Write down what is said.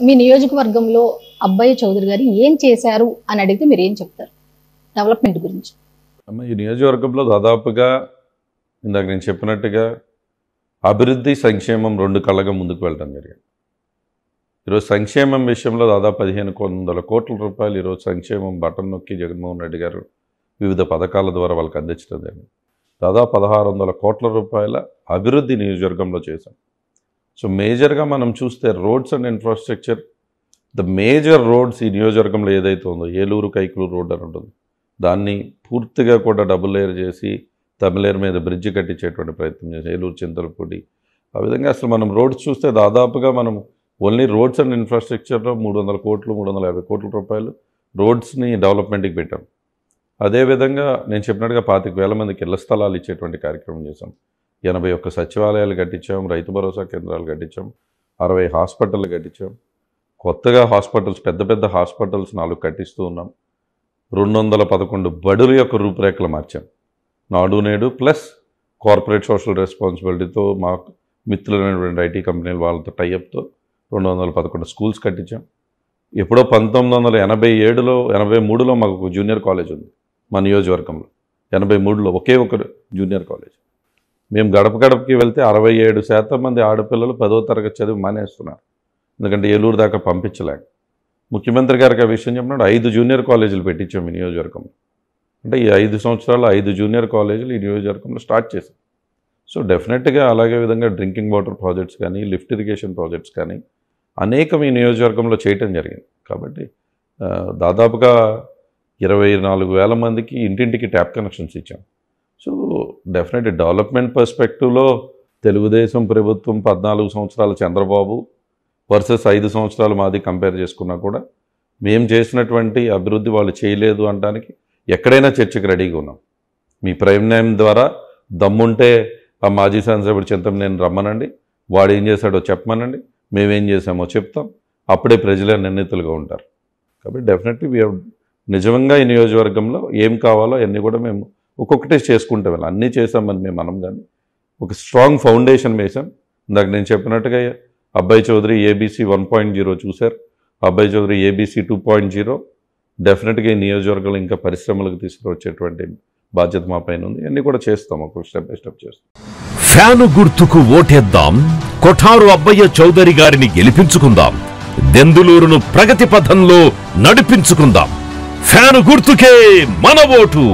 మీ నియోజకవర్గంలో అబ్బయ్య చౌదరి గారు ఏం చేశారు అని అడిగితే మీరు ఏం చెప్తారు డెవలప్మెంట్ గురించి? ఈ నియోజకవర్గంలో దాదాపుగా ఇందాక నేను చెప్పినట్టుగా అభివృద్ధి సంక్షేమం రెండు కళ్ళగా ముందుకు వెళ్ళడం జరిగింది. ఈరోజు సంక్షేమం విషయంలో దాదాపు 1500 కోట్ల రూపాయలు ఈరోజు సంక్షేమం బటన్ నొక్కి జగన్మోహన్ రెడ్డి గారు వివిధ పథకాల ద్వారా వాళ్ళకి అందించడం జరిగింది. దాదాపు 1600 కోట్ల రూపాయల అభివృద్ధి నియోజకవర్గంలో చేశాం. సో మేజర్గా మనం చూస్తే roads and infrastructure, the major roads ఈ నియోజకవర్గంలో ఏదైతే ఉందో ఏలూరు కైకులూరు రోడ్ అని ఉంటుంది, దాన్ని పూర్తిగా కూడా డబుల్ లేయర్ చేసి తమిళేరు మీద బ్రిడ్జ్ కట్టించేటువంటి ప్రయత్నం చేసి ఏలూరు చింతలపూడి ఆ విధంగా అసలు మనం రోడ్స్ చూస్తే దాదాపుగా మనం ఓన్లీ రోడ్స్ అండ్ ఇన్ఫ్రాస్ట్రక్చర్లో 300 కోట్లు 350 కోట్ల రూపాయలు రోడ్స్ని డెవలప్మెంట్కి పెట్టాం. అదేవిధంగా నేను చెప్పినట్టుగా 25,000 మందికి ఇళ్ల స్థలాలు ఇచ్చేటువంటి కార్యక్రమం చేశాం. 81 సచివాలయాలు కట్టించాం, రైతు భరోసా కేంద్రాలు కట్టించాం, 60 హాస్పిటళ్ళు కట్టించాం. కొత్తగా హాస్పిటల్స్ పెద్ద పెద్ద హాస్పిటల్స్ 4 కట్టిస్తూ ఉన్నాం. 211 బడుల యొక్క రూపురేఖలు మార్చాం. నాడు నేడు ప్లస్ కార్పొరేట్ సోషల్ రెస్పాన్సిబిలిటీతో మా మిత్రులైనటువంటి ఐటీ కంపెనీలు వాళ్ళతో టైఅప్తో 211 స్కూల్స్ కట్టించాం. ఎప్పుడో 1987లో 83లో మాకు ఒక జూనియర్ కాలేజ్ ఉంది మా నియోజకవర్గంలో. 83లో ఒకే ఒక జూనియర్ కాలేజ్. మేము గడప గడపకి వెళ్తే 67% మంది ఆడపిల్లలు 10వ తరగతి చదివి మానేస్తున్నారు. ఎందుకంటే ఏలూరు దాకా పంపించలేక. ముఖ్యమంత్రి గారికి ఆ విషయం చెప్పినప్పుడు 5 జూనియర్ కాలేజీలు పెట్టించాం ఈ నియోజకవర్గంలో. అంటే ఈ 5 సంవత్సరాలు 5 జూనియర్ కాలేజీలు ఈ నియోజకవర్గంలో స్టార్ట్ చేశాం. సో డెఫినెట్గా అలాగే విధంగా డ్రింకింగ్ వాటర్ ప్రాజెక్ట్స్ కానీ లిఫ్ట్ ఇరిగేషన్ ప్రాజెక్ట్స్ కానీ అనేకం ఈ నియోజకవర్గంలో చేయటం జరిగింది. కాబట్టి దాదాపుగా 24,000 మందికి ఇంటింటికి ట్యాప్ కనెక్షన్స్ ఇచ్చాం. సో డెఫినెట్లీ డెవలప్మెంట్ పర్స్పెక్టివ్లో తెలుగుదేశం ప్రభుత్వం 14 సంవత్సరాల చంద్రబాబు వర్సెస్ 5 సంవత్సరాలు మాది కంపేర్ చేసుకున్నా కూడా మేము చేసినటువంటి అభివృద్ధి వాళ్ళు చేయలేదు అనడానికి ఎక్కడైనా చర్చకు రెడీగా ఉన్నాం. మీ ప్రైమ్ నేమ్ ద్వారా దమ్ముంటే ఆ మాజీ శాసనసభ్యుడు చింతమనేని రమ్మనండి, వాడు ఏం చేశాడో చెప్పమనండి, మేమేం చేసామో చెప్తాం. అప్పుడే ప్రజలే నిర్ణీతులుగా ఉంటారు. కాబట్టి డెఫినెట్లీ నిజంగా ఈ నియోజకవర్గంలో ఏం కావాలో అన్నీ కూడా మేము ఒక్కొక్కటే చేసుకుంటాం. అన్నీ చేసామని మేము మనం కానీ ఒక స్ట్రాంగ్ ఫౌండేషన్ వేసాం. ఇందాక నేను చెప్పినట్టుగా అబ్బాయి చౌదరి ఏబీసీ 1.0 చూశారు, అబ్బాయి చౌదరి ఏబీసీ 2.0. డెఫినెట్గా ఈ నియోజకవర్గంలో ఇంకా పరిశ్రమలకు తీసుకువచ్చేటువంటి బాధ్యత మా పైన ఉంది. అన్నీ కూడా చేస్తాం, ఒక స్టెప్ బై స్టెప్ చేస్తాం. ఫ్యాను గుర్తుకు ఓటేద్దాం, కొఠారు అబ్బయ్య చౌదరి గారిని గెలిపించుకుందాం, దెందులూరును ప్రగతి పథంలో నడిపించుకుందాం. ఫ్యాను గుర్తుకే మన ఓటు.